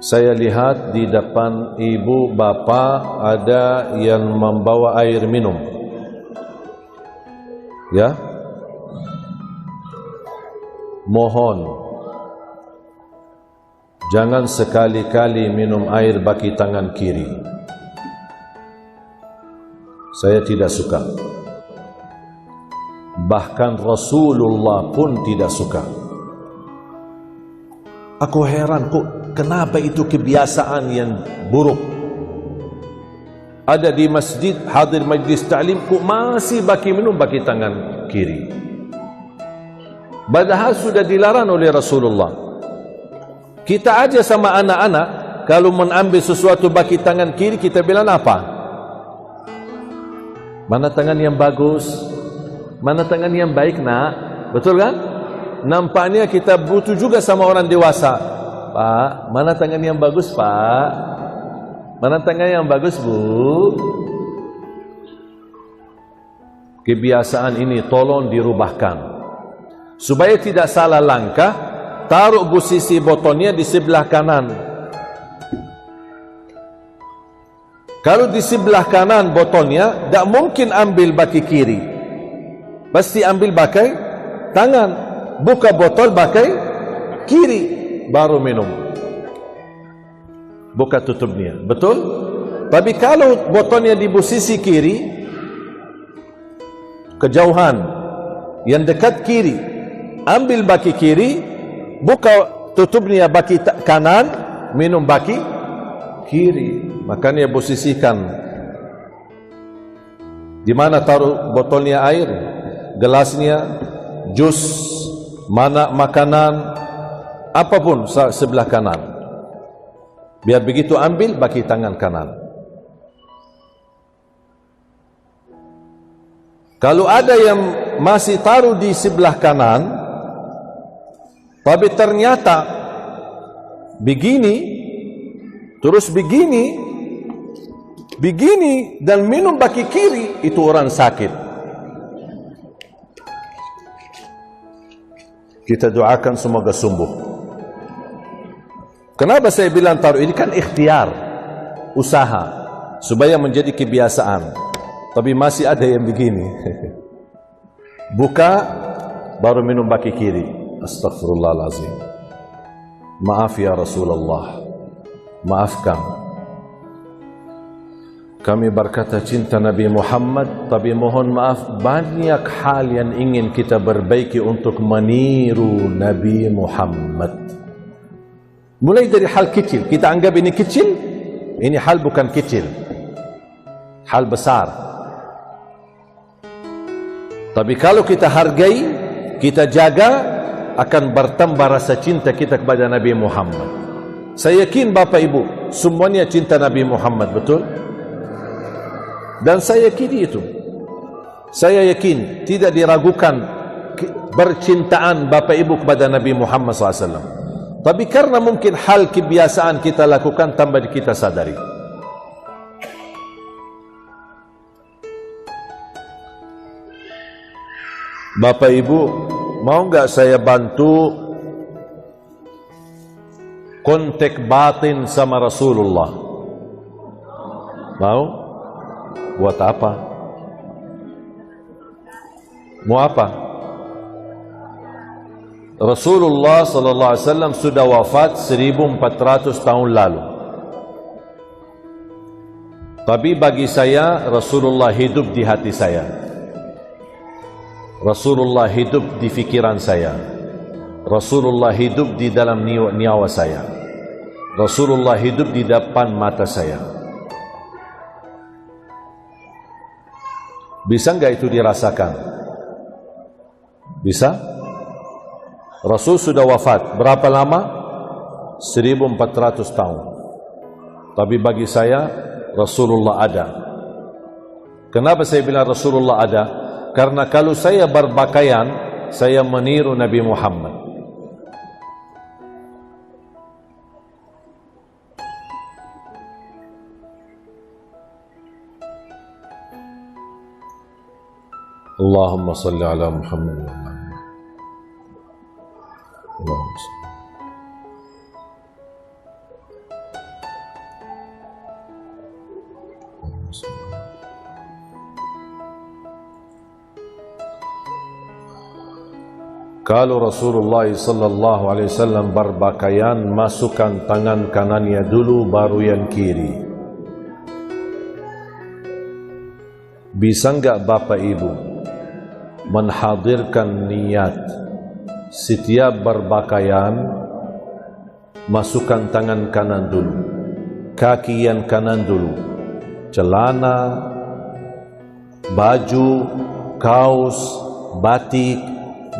Saya lihat di depan ibu bapa ada yang membawa air minum. Ya, mohon jangan sekali-kali minum air baki tangan kiri. Saya tidak suka. Bahkan Rasulullah pun tidak suka. Aku heran kok kenapa itu kebiasaan yang buruk. Ada di masjid, hadir majlis ta'lim, kok masih baki minum baki tangan kiri. Padahal sudah dilarang oleh Rasulullah. Kita aja sama anak-anak, kalau mengambil sesuatu baki tangan kiri, kita bilang apa? Mana tangan yang bagus? Mana tangan yang baik, nak? Betul kan? Nampaknya kita butuh juga sama orang dewasa. Pak, mana tangan yang bagus, Pak? Mana tangan yang bagus, Bu? Kebiasaan ini tolong dirubahkan. Supaya tidak salah langkah, taruh posisi botolnya di sebelah kanan. Kalau di sebelah kanan botolnya, tak mungkin ambil baki kiri. Pasti ambil pakai tangan. Buka botol pakai kiri, baru minum. Buka tutupnya, betul? Tapi kalau botolnya di posisi kiri, kejauhan, yang dekat kiri, ambil baki kiri, buka tutupnya baki kanan, minum baki kiri. Makanya posisikan di mana taruh botolnya air, gelasnya, jus, mana makanan, apapun sebelah kanan. Biar begitu ambil baki tangan kanan. Kalau ada yang masih taruh di sebelah kanan, tapi ternyata begini, terus begini, dan minum baki kiri, itu orang sakit. Kita doakan semoga sembuh. Kenapa saya bilang taruh? Ini kan ikhtiar, usaha, supaya menjadi kebiasaan. Tapi masih ada yang begini. Buka, baru minum baki kiri. Astaghfirullahaladzim. Maaf ya Rasulullah. Maafkan. Kami berkata cinta Nabi Muhammad, tapi mohon maaf, banyak hal yang ingin kita perbaiki untuk meniru Nabi Muhammad. Mulai dari hal kecil, kita anggap ini kecil, ini hal bukan kecil, hal besar. Tapi kalau kita hargai, kita jaga, akan bertambah rasa cinta kita kepada Nabi Muhammad. Saya yakin Bapak Ibu semuanya cinta Nabi Muhammad, betul? Dan saya yakin itu. Saya yakin tidak diragukan bercintaan Bapak Ibu kepada Nabi Muhammad SAW. Tapi karena mungkin hal kebiasaan kita lakukan tanpa kita sadari. Bapak Ibu, mau enggak saya bantu kontak batin sama Rasulullah? Mau? Buat apa? Mau apa? Rasulullah sallallahu alaihi wasallam sudah wafat 1400 tahun lalu. Tapi bagi saya Rasulullah hidup di hati saya. Rasulullah hidup di fikiran saya. Rasulullah hidup di dalam nyawa saya. Rasulullah hidup di depan mata saya. Bisa enggak itu dirasakan? Bisa? Rasul sudah wafat. Berapa lama? 1400 tahun. Tapi bagi saya, Rasulullah ada. Kenapa saya bilang Rasulullah ada? Karena kalau saya berpakaian, saya meniru Nabi Muhammad. Allahumma salli ala Muhammad wa ala alihi. Allahumma salli. Kalau Rasulullah sallallahu alaihi wasallam berpakaian, masukkan tangan kanannya dulu baru yang kiri. Bisa enggak Bapak Ibu menghadirkan niat setiap berpakaian, masukkan tangan kanan dulu, kaki yang kanan dulu, celana, baju, kaos, batik,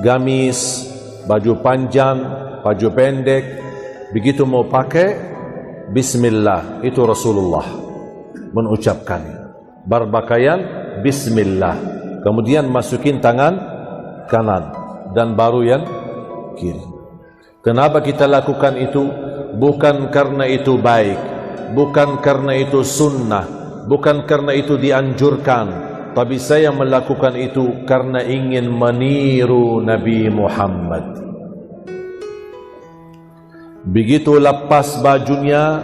gamis, baju panjang, baju pendek, begitu mau pakai, bismillah, itu Rasulullah mengucapkan. Berpakaian, bismillah, kemudian masukin tangan kanan dan baru yang kiri. Kenapa kita lakukan itu? Bukan karena itu baik, bukan karena itu sunnah, bukan karena itu dianjurkan, tapi saya melakukan itu karena ingin meniru Nabi Muhammad. Begitu lepas bajunya,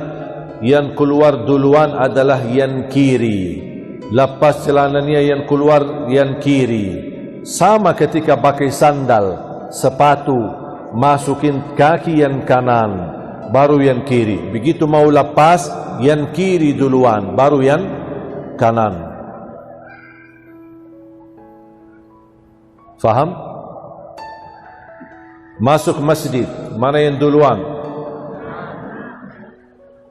yang keluar duluan adalah yang kiri. Lepas celananya yang keluar yang kiri. Sama ketika pakai sandal, sepatu, masukin kaki yang kanan, baru yang kiri. Begitu mau lepas, yang kiri duluan, baru yang kanan. Faham? Masuk masjid, mana yang duluan?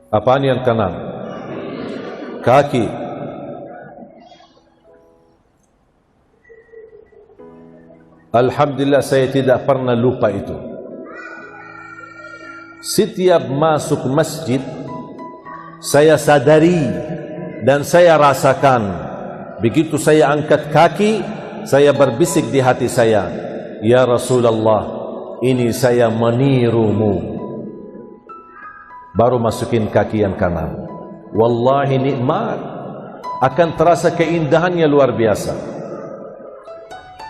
Apaan yang kanan? Kaki. Alhamdulillah saya tidak pernah lupa itu. Setiap masuk masjid, saya sadari dan saya rasakan. Begitu saya angkat kaki, saya berbisik di hati saya, ya Rasulullah, ini saya menirumu. Baru masukin kaki yang kanan. Wallahi nikmat, akan terasa keindahannya luar biasa.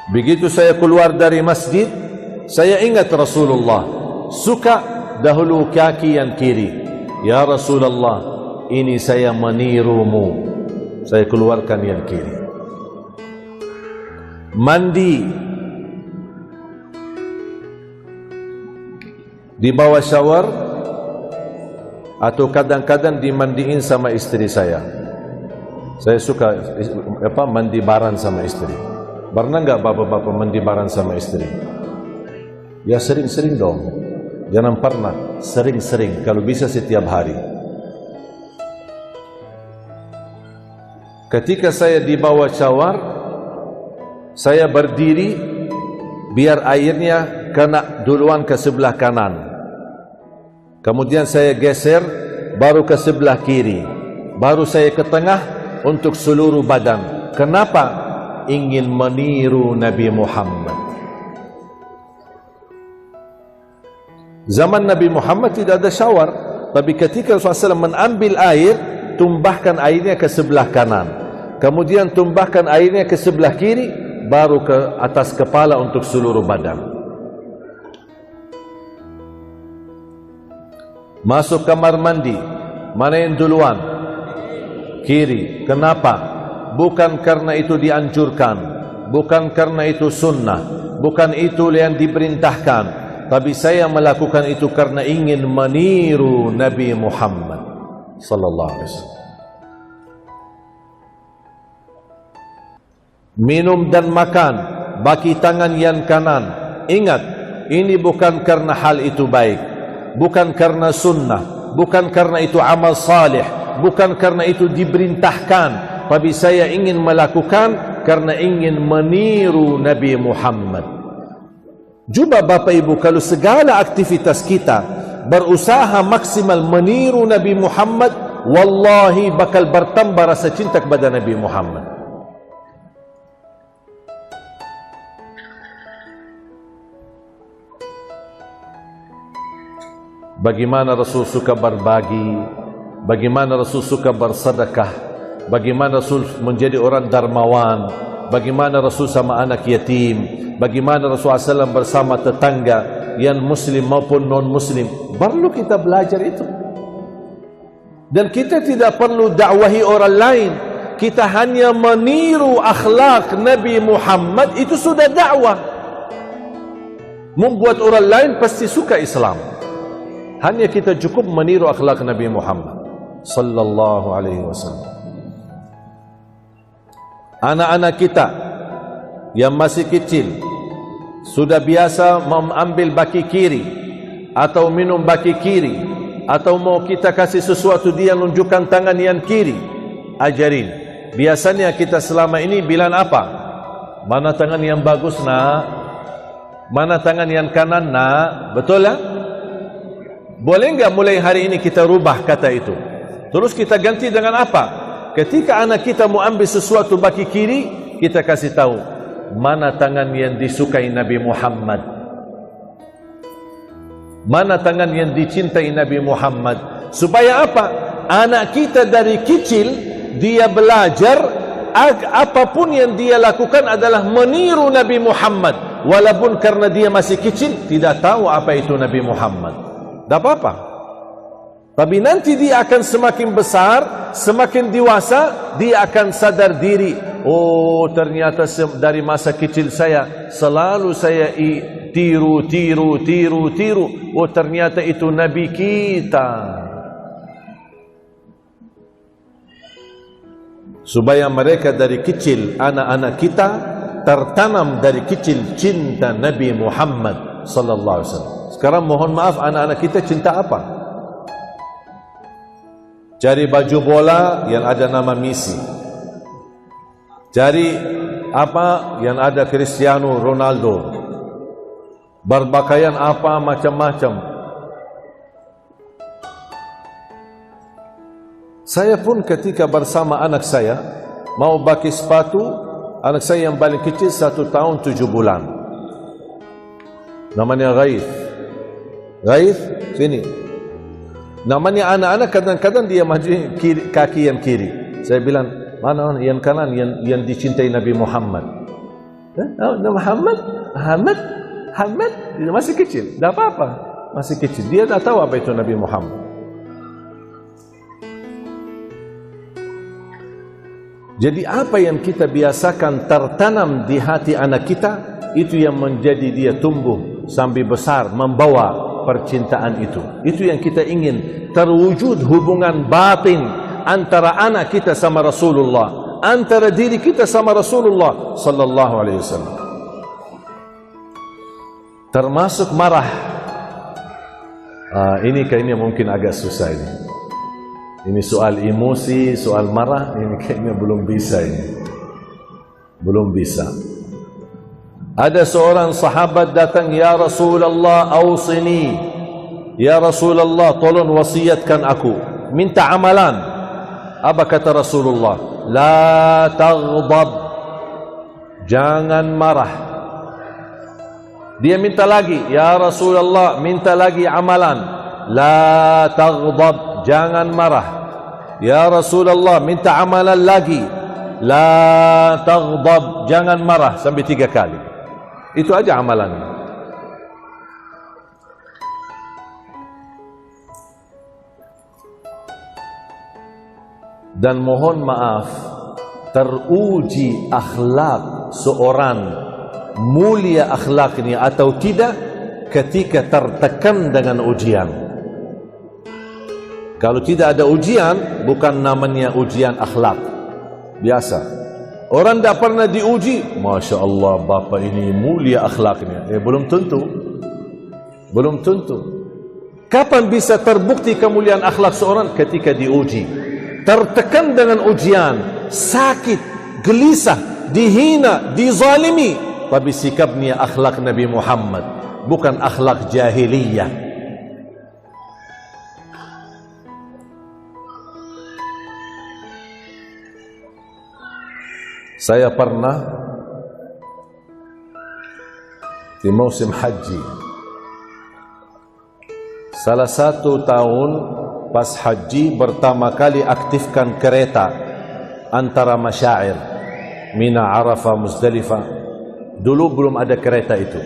Begitu saya keluar dari masjid, saya ingat Rasulullah suka dahulu kaki yang kiri. Ya Rasulullah, ini saya menirumu. Saya keluarkan yang kiri. Mandi, di bawah shower, atau kadang-kadang dimandiin sama istri saya. Saya suka mandi bareng sama istri. Pernah enggak bapak-bapak mandi bareng sama istri? Ya sering-sering dong. Jangan pernah, sering-sering, kalau bisa setiap hari. Ketika saya di bawah shower, saya berdiri biar airnya kena duluan ke sebelah kanan. Kemudian saya geser baru ke sebelah kiri. Baru saya ke tengah untuk seluruh badan. Kenapa? Ingin meniru Nabi Muhammad. Zaman Nabi Muhammad tidak ada shower, tapi ketika Rasulullah SAW mengambil air, tumbahkan airnya ke sebelah kanan, kemudian tumbahkan airnya ke sebelah kiri, baru ke atas kepala untuk seluruh badan. Masuk kamar mandi, mana yang duluan? Kiri. Kenapa? Bukan karena itu dianjurkan, bukan karena itu sunnah, bukan itu yang diperintahkan, tapi saya melakukan itu karena ingin meniru Nabi Muhammad sallallahu alaihi wasallam. Minum dan makan, baki tangan yang kanan. Ingat, ini bukan karena hal itu baik, bukan karena sunnah, bukan karena itu amal salih, bukan karena itu diperintahkan, tapi saya ingin melakukan karena ingin meniru Nabi Muhammad. Coba Bapak Ibu, kalau segala aktivitas kita berusaha maksimal meniru Nabi Muhammad, wallahi bakal bertambah rasa cinta kepada Nabi Muhammad. Bagaimana Rasul suka berbagi, bagaimana Rasul suka bersedekah, bagaimana Rasul menjadi orang dermawan, bagaimana Rasul sama anak yatim, bagaimana Rasulullah SAW bersama tetangga yang muslim maupun non muslim. Perlu kita belajar itu. Dan kita tidak perlu dakwahi orang lain, kita hanya meniru akhlak Nabi Muhammad, itu sudah dakwah. membuat orang lain pasti suka Islam. Hanya kita cukup meniru akhlak Nabi Muhammad sallallahu alaihi wasallam. Anak-anak kita yang masih kecil sudah biasa mengambil baki kiri atau minum baki kiri, atau mau kita kasih sesuatu dia menunjukkan tangan yang kiri, ajarin. Biasanya kita selama ini bilang apa? Mana tangan yang bagus nak? Mana tangan yang kanan nak? Betul lah? Boleh enggak mulai hari ini kita rubah kata itu? Terus kita ganti dengan apa? Ketika anak kita mau ambil sesuatu baki kiri, kita kasih tahu mana tangan yang disukai Nabi Muhammad, mana tangan yang dicintai Nabi Muhammad. Supaya apa? Anak kita dari kecil dia belajar apapun yang dia lakukan adalah meniru Nabi Muhammad, walaupun karena dia masih kecil tidak tahu apa itu Nabi Muhammad. Tak apa-apa. Tapi nanti dia akan semakin besar, semakin dewasa, dia akan sadar diri. Oh, ternyata dari masa kecil saya selalu saya tiru. Oh, ternyata itu Nabi kita. Supaya mereka dari kecil, anak-anak kita tertanam dari kecil cinta Nabi Muhammad sallallahu alaihi wasallam. Sekarang mohon maaf, anak-anak kita cinta apa? Cari baju bola yang ada nama Messi, cari apa yang ada Cristiano Ronaldo, berpakaian apa macam-macam. Saya pun ketika bersama anak saya mau baki sepatu, anak saya yang paling kecil 1 tahun 7 bulan, namanya Ghaith, sini. Namanya anak-anak kadang-kadang dia maju kaki yang kiri. Saya bilang, mana yang kanan yang dicintai Nabi Muhammad? Muhammad? Dia masih kecil. Tak apa-apa. Masih kecil. Dia tak tahu apa itu Nabi Muhammad. Jadi apa yang kita biasakan tertanam di hati anak kita, itu yang menjadi dia tumbuh sampai besar, membawa percintaan itu. Itu yang kita ingin, terwujud hubungan batin antara anak kita sama Rasulullah, antara diri kita sama Rasulullah sallallahu alaihi wasallam. Termasuk marah. Ini kayaknya mungkin agak susah ini. Ini soal emosi, soal marah, ini kayaknya belum bisa ini. Belum bisa. Ada seorang sahabat datang, ya Rasulullah, awsini. Ya Rasulullah, tolong wasiatkan aku. Minta amalan. Apa kata Rasulullah? La taghdab. Jangan marah. Dia minta lagi, ya Rasulullah, minta lagi amalan. La taghdab. Jangan marah. Ya Rasulullah, minta amalan lagi. La taghdab. Jangan marah sampai 3 kali. Itu aja amalannya. Dan mohon maaf, teruji akhlak seorang mulia akhlaknya atau tidak ketika tertekan dengan ujian. Kalau tidak ada ujian, bukan namanya ujian akhlak biasa. Orang tak pernah diuji, Masya Allah, bapa ini mulia akhlaknya. Belum tentu. Belum tentu. Kapan bisa terbukti kemuliaan akhlak seorang? Ketika diuji. Tertekan dengan ujian, sakit, gelisah, dihina, dizalimi. Tapi sikapnya akhlak Nabi Muhammad, bukan akhlak jahiliyah. Saya pernah di musim haji, salah satu tahun pas haji pertama kali aktifkan kereta antara Masyair, Mina, Arafah, Muzdalifah. Dulu belum ada kereta itu.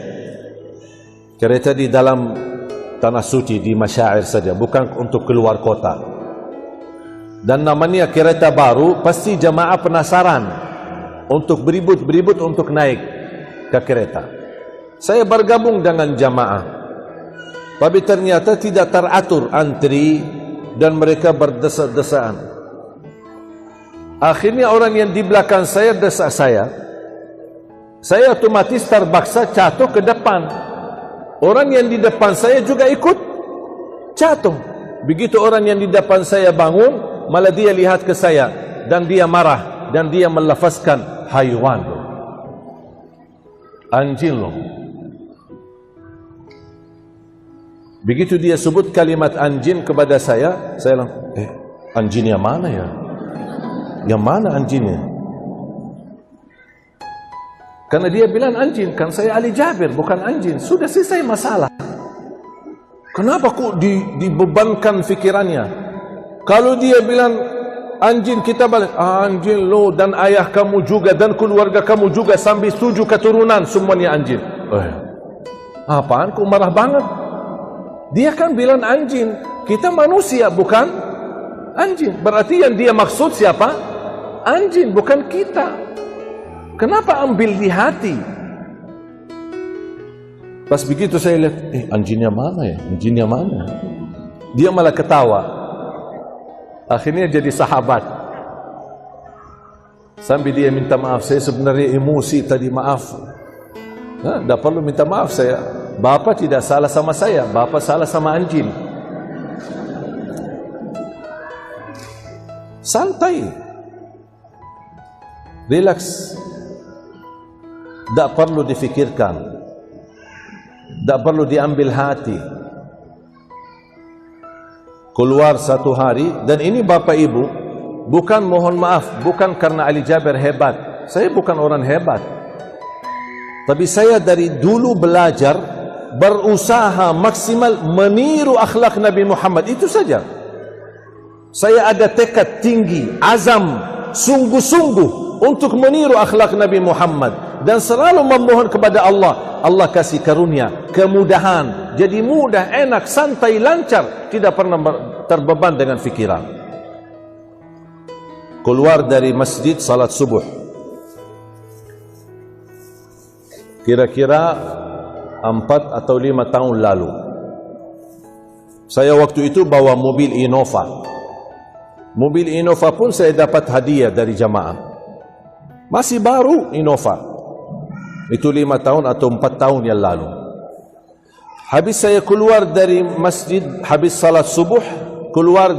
Kereta di dalam tanah suci di Masyair saja, bukan untuk keluar kota. Dan namanya kereta baru, pasti jamaah penasaran untuk beribut-beribut untuk naik ke kereta. Saya bergabung dengan jamaah, tapi ternyata tidak teratur antri dan mereka berdesak-desaan. Akhirnya orang yang di belakang saya desak saya otomatis terpaksa jatuh ke depan. Orang yang di depan saya juga ikut jatuh. Begitu orang yang di depan saya bangun, malah dia lihat ke saya dan dia marah dan dia melafazkan haiwan lo, anjing lo. Begitu dia sebut kalimat anjing kepada saya bilang, anjingnya mana ya? Yang mana anjingnya? Karena dia bilang anjing, kan saya Ali Jabir, bukan anjing. Sudah selesai masalah. Kenapa kok dibebankan fikirannya? Kalau dia bilang anjing, kita balik, anjing lo dan ayah kamu juga dan keluarga kamu juga sampai 7 keturunan semuanya anjing. Apaan kok marah banget? Dia kan bilang anjing, kita manusia bukan anjing. Berarti yang dia maksud siapa? Anjing, bukan kita. Kenapa ambil di hati? Pas begitu saya lihat, anjingnya mana ya? Anjingnya mana? Dia malah ketawa. Akhirnya jadi sahabat. Sampai dia minta maaf, saya sebenarnya emosi tadi, maaf. Tak perlu minta maaf saya. Bapa tidak salah sama saya, bapa salah sama anjing. Santai, relax, tak perlu difikirkan, tak perlu diambil hati. Keluar satu hari, dan ini Bapak Ibu, bukan mohon maaf, bukan karena Ali Jabir hebat. Saya bukan orang hebat, tapi saya dari dulu belajar, berusaha maksimal meniru akhlak Nabi Muhammad. Itu saja. Saya ada tekad tinggi, azam, sungguh-sungguh untuk meniru akhlak Nabi Muhammad. Dan selalu memohon kepada Allah, Allah kasih karunia, kemudahan. Jadi mudah, enak, santai, lancar. Tidak pernah terbeban dengan fikiran. Keluar dari masjid salat subuh. Kira-kira 4 atau 5 tahun lalu. Saya waktu itu bawa mobil Innova. Mobil Innova pun saya dapat hadiah dari jamaah. Masih baru Innova. Itu 5 tahun atau 4 tahun yang lalu. Habis saya keluar dari masjid, habis salat subuh, keluar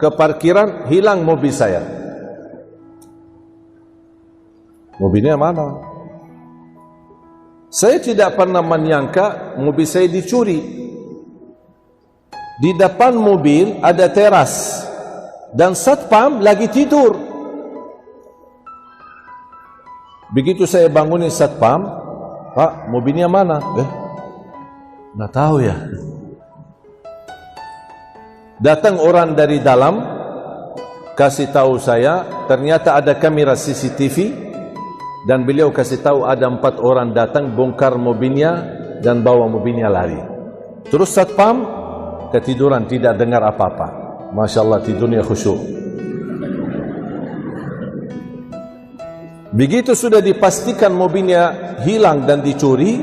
ke parkiran, hilang mobil saya. Mobilnya mana? Saya tidak pernah menyangka mobil saya dicuri. Di depan mobil ada teras dan satpam lagi tidur. Begitu saya bangunin satpam, Pak, mobilnya mana? Nggak tahu ya. Datang orang dari dalam, kasih tahu saya, ternyata ada kamera CCTV. Dan beliau kasih tahu ada 4 orang datang, bongkar mobilnya dan bawa mobilnya lari. Terus satpam ketiduran, tidak dengar apa-apa. Masya Allah, tidurnya khusyuk. Begitu sudah dipastikan mobilnya hilang dan dicuri,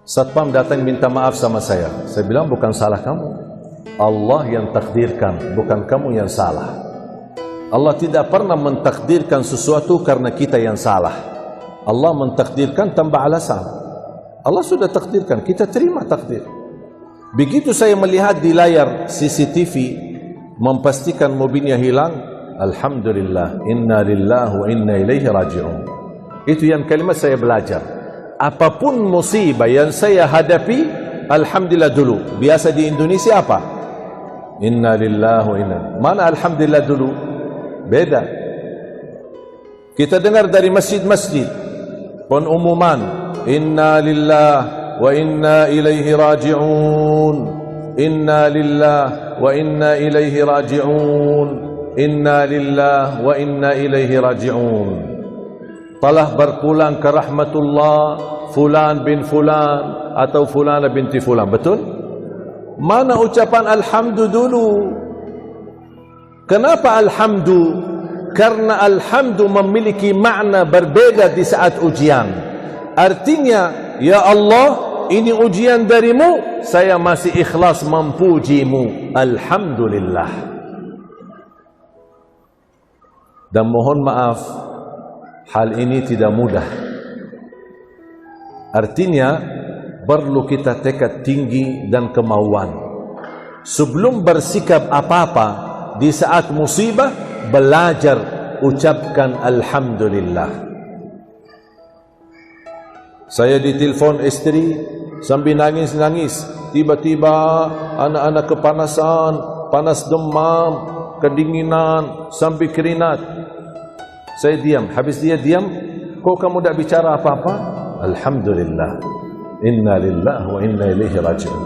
satpam datang minta maaf sama saya. Saya bilang bukan salah kamu, Allah yang takdirkan, bukan kamu yang salah. Allah tidak pernah mentakdirkan sesuatu karena kita yang salah. Allah mentakdirkan tanpa alasan. Allah sudah takdirkan, kita terima takdir. Begitu saya melihat di layar CCTV memastikan mobilnya hilang, alhamdulillah, inna lillahi wa inna ilaihi raji'un. Itu yang kalimat saya belajar. Apapun musibah yang saya hadapi, alhamdulillah dulu. Biasa di Indonesia apa? Inna lillahi wa inna. Mana alhamdulillah dulu? Beda. Kita dengar dari masjid-masjid pengumuman, inna lillahi wa inna ilaihi raji'un, inna lillahi wa inna ilaihi raji'un, inna lillahi wa inna ilaihi raji'un. Telah berpulang ke rahmatullah fulan bin fulan atau fulana binti fulan. Betul? Mana ucapan alhamdu dulu? Kenapa alhamdu? Karena alhamdu memiliki makna berbeda di saat ujian. Artinya, ya Allah, ini ujian darimu, saya masih ikhlas memujimu. Alhamdulillah. Dan mohon maaf, hal ini tidak mudah. Artinya, perlu kita tekad tinggi dan kemauan. Sebelum bersikap apa-apa di saat musibah, belajar ucapkan Alhamdulillah. Saya ditelepon istri sambil nangis-nangis. Tiba-tiba anak-anak kepanasan, panas demam, kedinginan, sampai keringat. Saya diam. Habis dia diam, kok kamu tak bicara apa-apa? Alhamdulillah. Inna lillahi wa inna ilaihi raji'un.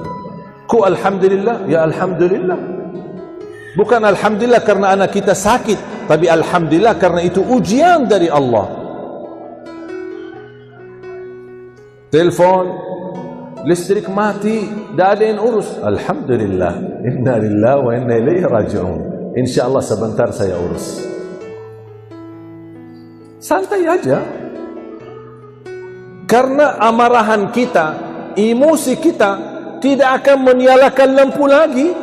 Kok Alhamdulillah? Ya Alhamdulillah. Bukan Alhamdulillah karena anak kita sakit, tapi Alhamdulillah karena itu ujian dari Allah. Telepon, listrik mati, tak ada yang urus. Alhamdulillah. Inna lillahi wa inna ilaihi raji'un. InsyaAllah sebentar saya urus. Santai aja. Karena amarahan kita, emosi kita tidak akan menyalakan lampu lagi.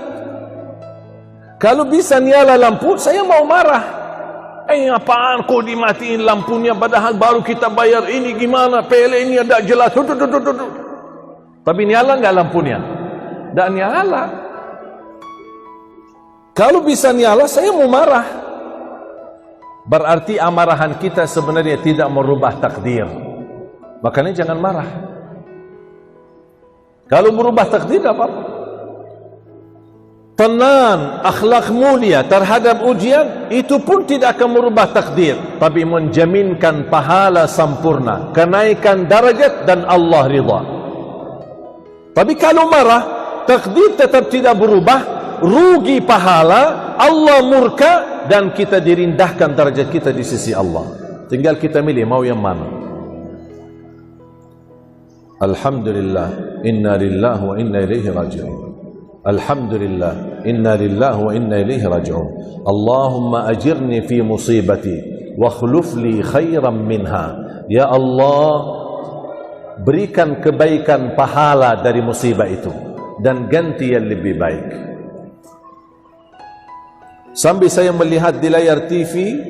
Kalau bisa nyala lampu, saya mau marah. Apaan kok dimatiin lampunya padahal baru kita bayar ini, gimana PLN ini ada jelas. Tapi nyala enggak lampunya? Tak nyala. Kalau bisa nyala, saya mau marah. Berarti amarahan kita sebenarnya tidak merubah takdir. Makanya jangan marah. Kalau merubah takdir, apa-apa. Tenang, akhlak mulia terhadap ujian, itu pun tidak akan merubah takdir, tapi menjaminkan pahala sempurna, kenaikan darajat dan Allah ridha. Tapi kalau marah, takdir tetap tidak berubah, rugi pahala, Allah murka, dan kita dirindahkan darajat kita di sisi Allah. Tinggal kita milih mau yang mana. Alhamdulillah, inna lillahi wa inna ilaihi raji'un. Alhamdulillah, inna lillahi wa inna ilaihi raji'un. Allahumma ajirni fi musibati wa akhluf li khairan minha. Ya Allah, berikan kebaikan pahala dari musibah itu dan ganti yang lebih baik. Sambil saya melihat di layar TV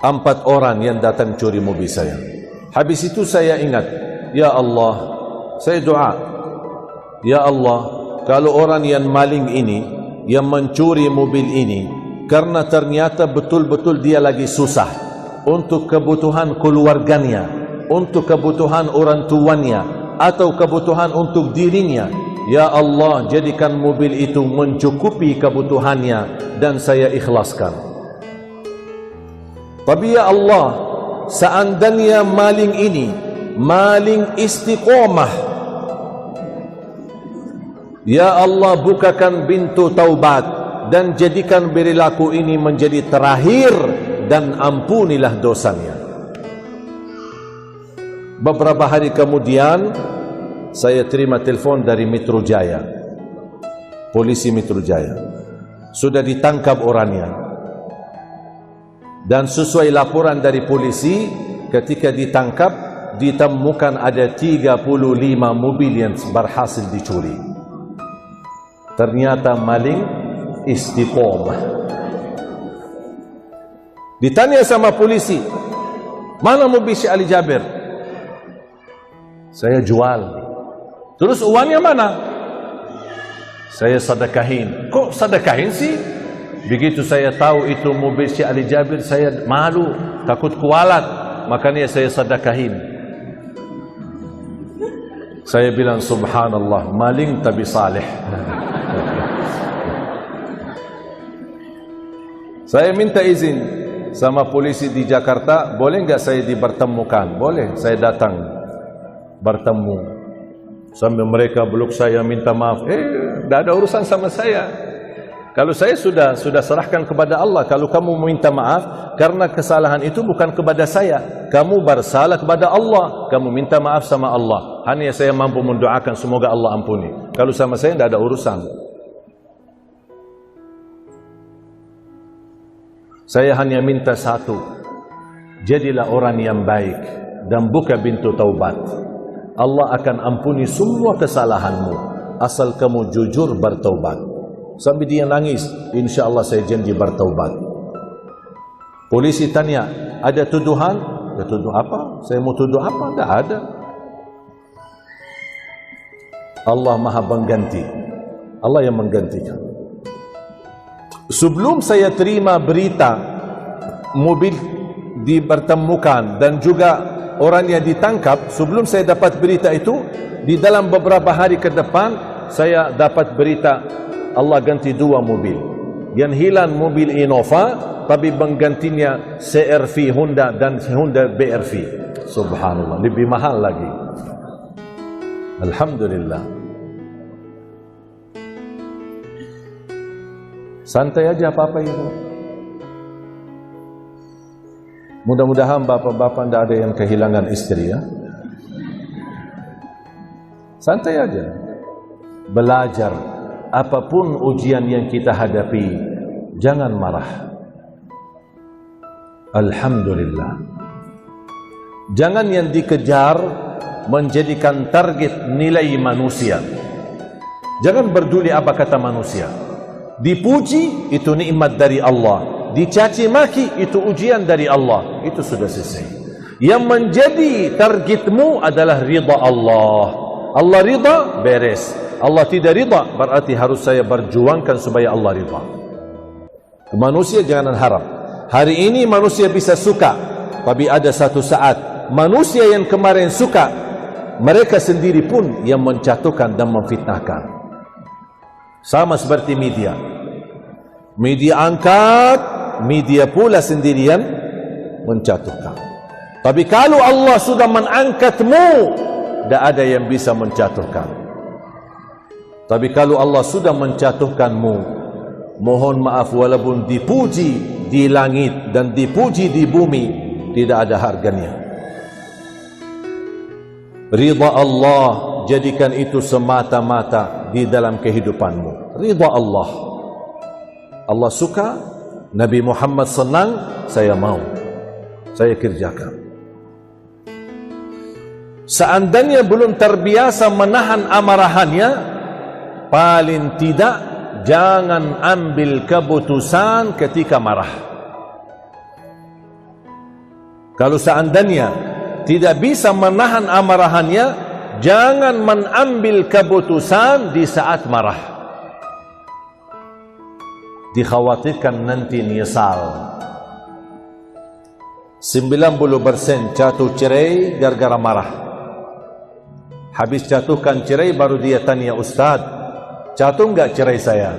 4 orang yang datang curi mobil saya. Habis itu saya ingat, ya Allah, saya doa, ya Allah, kalau orang yang maling ini, yang mencuri mobil ini, karena ternyata betul-betul dia lagi susah untuk kebutuhan keluarganya, untuk kebutuhan orang tuanya, atau kebutuhan untuk dirinya, ya Allah, jadikan mobil itu mencukupi kebutuhannya dan saya ikhlaskan. Tapi ya Allah, seandainya maling ini maling istiqomah, ya Allah, bukakan pintu taubat dan jadikan perilaku ini menjadi terakhir dan ampunilah dosanya. Beberapa hari kemudian saya terima telepon dari Metro Jaya, polisi Metro Jaya, sudah ditangkap orangnya. Dan sesuai laporan dari polisi, ketika ditangkap ditemukan ada 35 mobil yang berhasil dicuri. Ternyata maling istiqomah. Ditanya sama polisi, mana mobil Syekh Ali Jabir? Saya jual. Terus uangnya mana? Saya sedekahin. Kok sedekahin sih? Begitu saya tahu itu mobil Syekh Ali Jabir, saya malu, takut kualat, makanya saya sedekahin. Saya bilang subhanallah, maling tapi saleh. Saya minta izin sama polisi di Jakarta, boleh enggak saya dipertemukan? Boleh, saya datang bertemu. Sambil mereka peluk saya, minta maaf. Tak ada urusan sama saya. Kalau saya sudah serahkan kepada Allah. Kalau kamu minta maaf, karena kesalahan itu bukan kepada saya. Kamu bersalah kepada Allah. Kamu minta maaf sama Allah. Hanya saya mampu mendoakan semoga Allah ampuni. Kalau sama saya tidak ada urusan. Saya hanya minta satu, jadilah orang yang baik dan buka pintu taubat. Allah akan ampuni semua kesalahanmu asal kamu jujur bertaubat. Sampai dia nangis, insya-Allah saya janji bertaubat. Polisi tanya, ada tuduhan? Ada tuduh apa? Saya mau tuduh apa? Tidak ada. Allah Maha Pengganti. Allah yang menggantikan. Sebelum saya terima berita mobil dipertemukan dan juga orang yang ditangkap, sebelum saya dapat berita itu, di dalam beberapa hari ke depan saya dapat berita Allah ganti 2 mobil. Yang hilang mobil Innova, tapi penggantinya CR-V Honda dan Honda BR-V. Subhanallah, lebih mahal lagi. Alhamdulillah. Santai aja apa-apa itu. Mudah-mudahan bapak-bapak tidak ada yang kehilangan istri ya. Santai aja. Belajar. Apapun ujian yang kita hadapi, jangan marah. Alhamdulillah. Jangan yang dikejar menjadikan target nilai manusia. Jangan peduli apa kata manusia. Dipuji itu nikmat dari Allah, dicaci maki itu ujian dari Allah. Itu sudah selesai. Yang menjadi targetmu adalah ridha Allah. Allah ridha, beres. Allah tidak ridha, berarti harus saya berjuangkan supaya Allah ridha. Manusia jangan harap. Hari ini manusia bisa suka, tapi ada satu saat manusia yang kemarin suka, mereka sendiri pun yang menjatuhkan dan memfitnahkan. Sama seperti media. Media angkat, media pula sendirian menjatuhkan. Tapi kalau Allah sudah mengangkatmu, tidak ada yang bisa menjatuhkan. Tapi kalau Allah sudah menjatuhkanmu, mohon maaf, walaupun dipuji di langit dan dipuji di bumi, tidak ada harganya. Ridha Allah, jadikan itu semata-mata di dalam kehidupanmu. Ridha Allah. Allah suka, Nabi Muhammad senang, saya mau, saya kerjakan. Seandainya belum terbiasa menahan amarahannya, paling tidak jangan ambil keputusan ketika marah. Kalau seandainya tidak bisa menahan amarahannya, jangan mengambil keputusan di saat marah. Dikhawatirkan nanti nyesal. 90% jatuh cerai gara-gara marah. Habis jatuhkan cerai baru dia tanya, Ustaz, jatuh enggak cerai saya?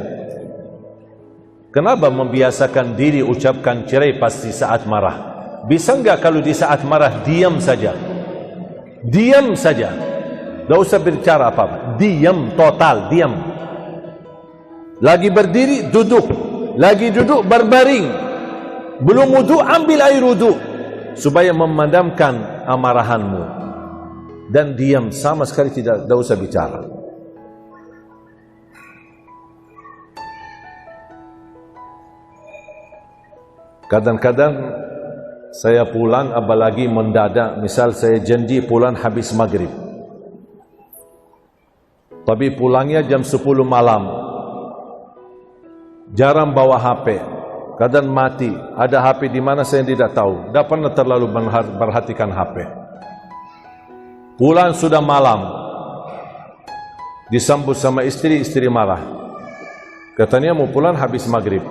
Kenapa membiasakan diri ucapkan cerai pasti saat marah? Bisa enggak kalau di saat marah diam saja? Diam saja. Tidak usah berbicara apa-apa. Diam, total, diam. Lagi berdiri, duduk. Lagi duduk, berbaring. Belum wudu, ambil air wudu. Supaya memadamkan amarahanmu. Dan diam, sama sekali tidak usah bicara. Kadang-kadang saya pulang, apalagi mendadak. Misal saya janji pulang habis maghrib, tapi pulangnya jam 10 malam. Jarang bawa HP, kadang mati. Ada HP di mana saya tidak tahu. Tidak pernah terlalu perhatikan HP. Pulang sudah malam, disambut sama istri, istri marah. Katanya mau pulang habis maghrib.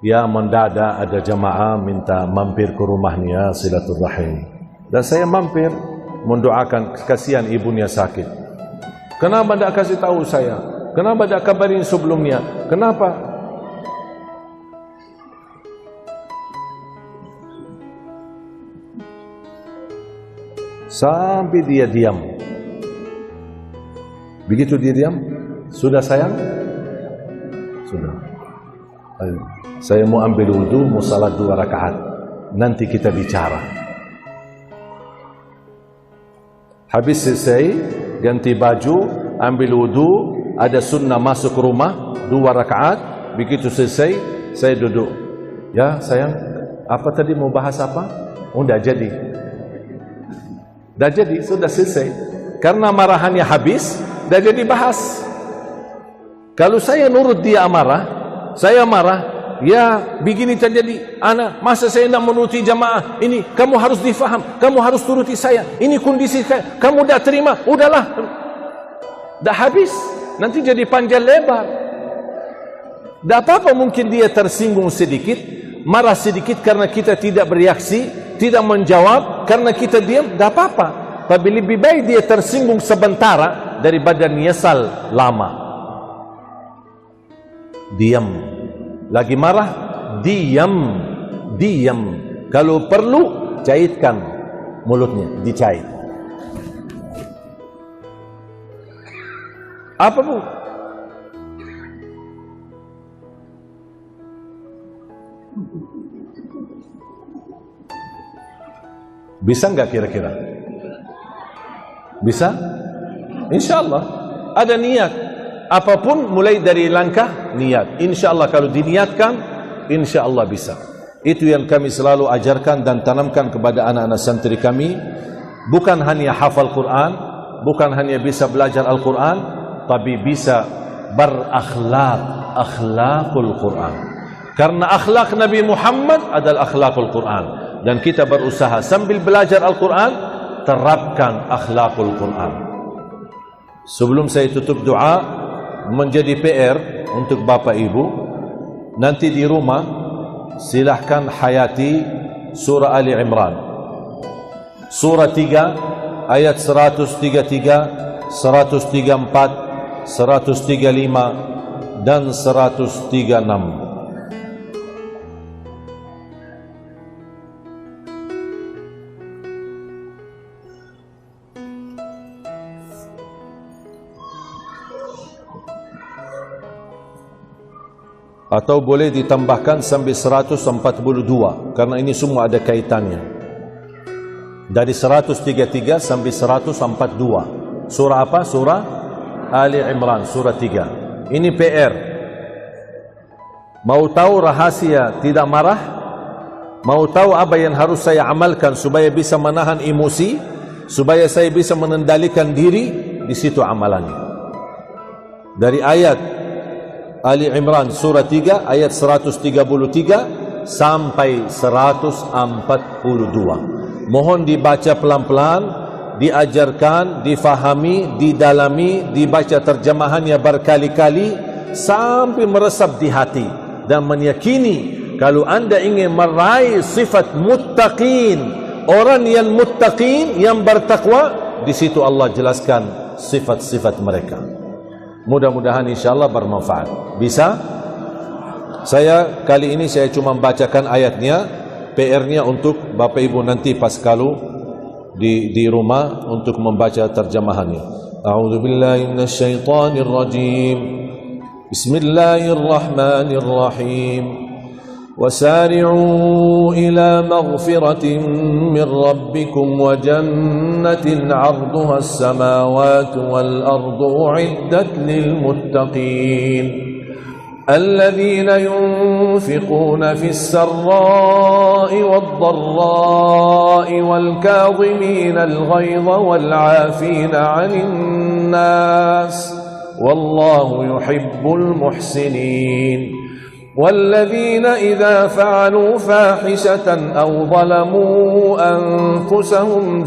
Ya mendadak ada jamaah minta mampir ke rumahnya silaturahim. Dan saya mampir mendoakan, kasihan ibunya sakit. Kenapa tidak kasih tahu saya? Kenapa tidak kabarin sebelumnya? Kenapa? Sampai dia diam. Begitu dia diam, sudah sayang? Sudah. Ayo. Saya mau ambil wudu, mau salat 2 rakaat. Nanti kita bicara. Habis selesai, ganti baju, ambil wudu, ada sunnah masuk rumah 2 rakaat. Begitu selesai, saya duduk. Ya sayang, apa tadi mau bahas apa? Oh, tidak jadi. Dah jadi, sudah selesai. Karena marahannya habis, dah jadi bahas. Kalau saya nurut dia amarah, saya marah, ya begini terjadi, ana masa saya nak menuruti jamaah ini, kamu harus difaham, kamu harus turuti saya, ini kondisi saya, kamu dah terima, udahlah, dah habis, nanti jadi panjang lebar. Dah apa-apa mungkin dia tersinggung sedikit, marah sedikit karena kita tidak bereaksi, tidak menjawab, karena kita diam, dah apa-apa. Tapi lebih baik dia tersinggung sementara daripada nyesal lama. Diam. Lagi marah, diam. Diam. Kalau perlu, caitkan mulutnya, dicait. Apa bu? Bisa enggak kira-kira? Bisa? InsyaAllah. Ada niat. Apapun mulai dari langkah niat. InsyaAllah kalau diniatkan, InsyaAllah bisa. Itu yang kami selalu ajarkan dan tanamkan kepada anak-anak santri kami. Bukan hanya hafal Quran, bukan hanya bisa belajar Al-Quran, tapi bisa berakhlak, akhlakul Quran. Karena akhlak Nabi Muhammad adalah akhlakul Quran. Dan kita berusaha sambil belajar Al-Quran, terapkan akhlakul Quran. Sebelum saya tutup doa, menjadi PR untuk Bapak Ibu, nanti di rumah silahkan hayati surah Ali Imran, surah 3 ayat 133, 134, 135 dan 136. Atau boleh ditambahkan sampai 142, karena ini semua ada kaitannya. Dari 133 sampai 142. Surah apa? Surah Ali Imran, surah 3. Ini PR. Mau tahu rahasia tidak marah? Mau tahu apa yang harus saya amalkan supaya bisa menahan emosi, supaya saya bisa mengendalikan diri? Di situ amalannya. Dari ayat Ali Imran surah 3 ayat 133 sampai 142. Mohon dibaca pelan-pelan, diajarkan, difahami, didalami, dibaca terjemahannya berkali-kali sampai meresap di hati dan meyakini kalau anda ingin meraih sifat muttaqin, orang yang muttaqin, yang bertakwa, di situ Allah jelaskan sifat-sifat mereka. Mudah-mudahan insyaAllah bermanfaat. Bisa? Saya kali ini saya cuma bacakan ayatnya, PR-nya untuk Bapak Ibu nanti pas kalau di rumah untuk membaca terjemahannya. A'udzu billahi minasyaitonir rajim. Bismillahirrahmanirrahim. وسارعوا إلى مغفرة من ربكم وجنة عرضها السماوات والأرض أعدت للمتقين الذين ينفقون في السراء والضراء والكاظمين الغيظ والعافين عن الناس والله يحب المحسنين والذين إذا فعلوا فاحشة أو ظلموا أنفسهم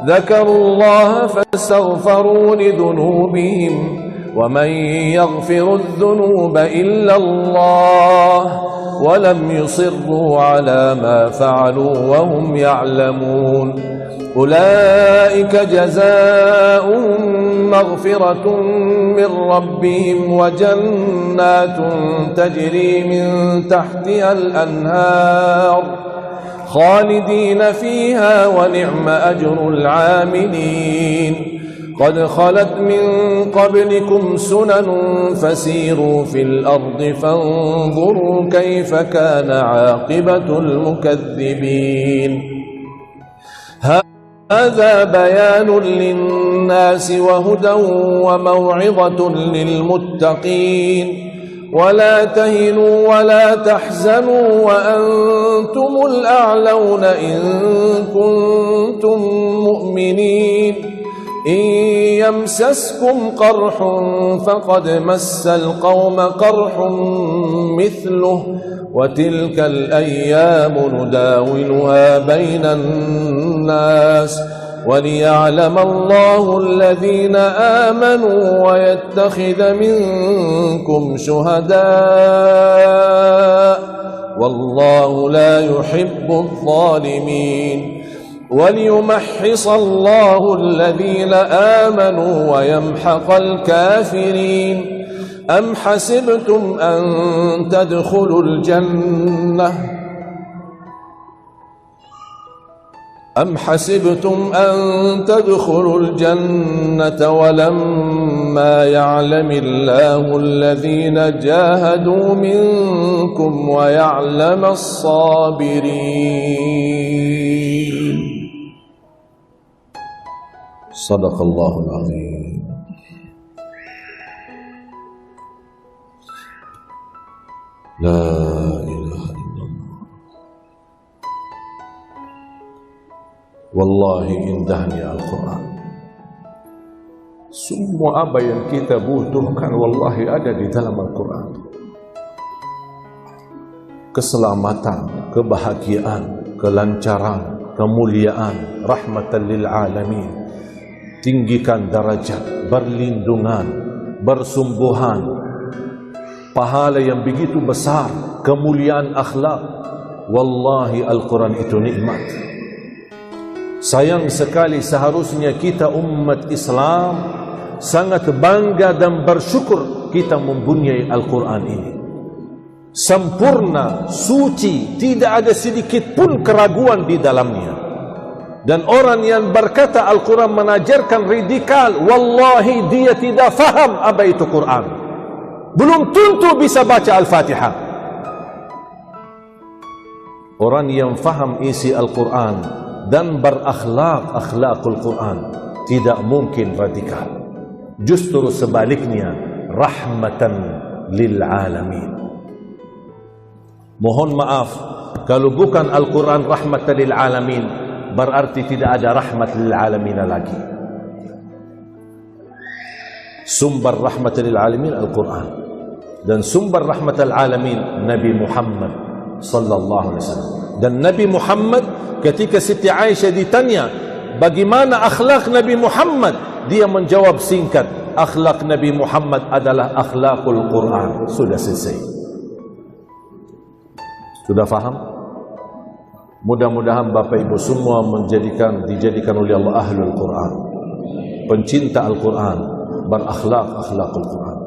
ذكروا الله فاستغفروا لذنوبهم ومن يغفر الذنوب إلا الله ولم يصروا على ما فعلوا وهم يعلمون أولئك جزاؤهم مغفرة من ربهم وجنات تجري من تحتها الأنهار خالدين فيها ونعم أجر العاملين قد خلت من قبلكم سنن فسيروا في الأرض فانظروا كيف كان عاقبة المكذبين هذا بيان للناس وهدى وموعظة للمتقين ولا تهنوا ولا تحزنوا وأنتم الأعلون إن كنتم مؤمنين إن يمسسكم قرح فقد مس القوم قرح مثله وتلك الأيام نداولها بين الناس وليعلم الله الذين آمنوا ويتخذ منكم شهداء والله لا يحب الظالمين وليمحص الله الذين آمنوا ويمحق الكافرين أم حسبتم أن تدخلوا الجنة ولما يعلم الله الذين جاهدوا منكم ويعلم الصابرين. صدق الله العظيم. لا إله إلا الله. Wallahi indahnya Al-Quran. Semua apa yang kita butuhkan wallahi ada di dalam Al-Quran. Keselamatan, kebahagiaan, kelancaran, kemuliaan, rahmatan lil alamin, tinggikan darajat, berlindungan, bersungguhan, pahala yang begitu besar, kemuliaan akhlak. Wallahi Al-Quran itu nikmat. Sayang sekali seharusnya kita umat Islam sangat bangga dan bersyukur kita mempunyai Al-Quran ini. Sempurna, suci, tidak ada sedikit pun keraguan di dalamnya. Dan orang yang berkata Al-Quran mengajarkan radikal, wallahi dia tidak faham apa itu Quran. Belum tentu bisa baca Al-Fatihah. Orang yang faham isi Al-Quran dan berakhlak akhlakul Quran tidak mungkin radikal. Justru sebaliknya, rahmatan lil alamin. Mohon maaf kalau bukan Al-Quran rahmatan lil alamin, berarti tidak ada rahmat lil alamin lagi. Sumber rahmatan lil alamin Al-Quran, dan sumber rahmatan lil alamin Nabi Muhammad sallallahu alaihi wasallam. Dan Nabi Muhammad ketika Siti Aisyah ditanya bagaimana akhlak Nabi Muhammad, dia menjawab singkat, akhlak Nabi Muhammad adalah akhlakul Quran. Sudah selesai. Sudah faham? Mudah-mudahan Bapak Ibu semua dijadikan oleh Allah ahlul Quran, pencinta Al-Quran, berakhlak akhlakul Quran.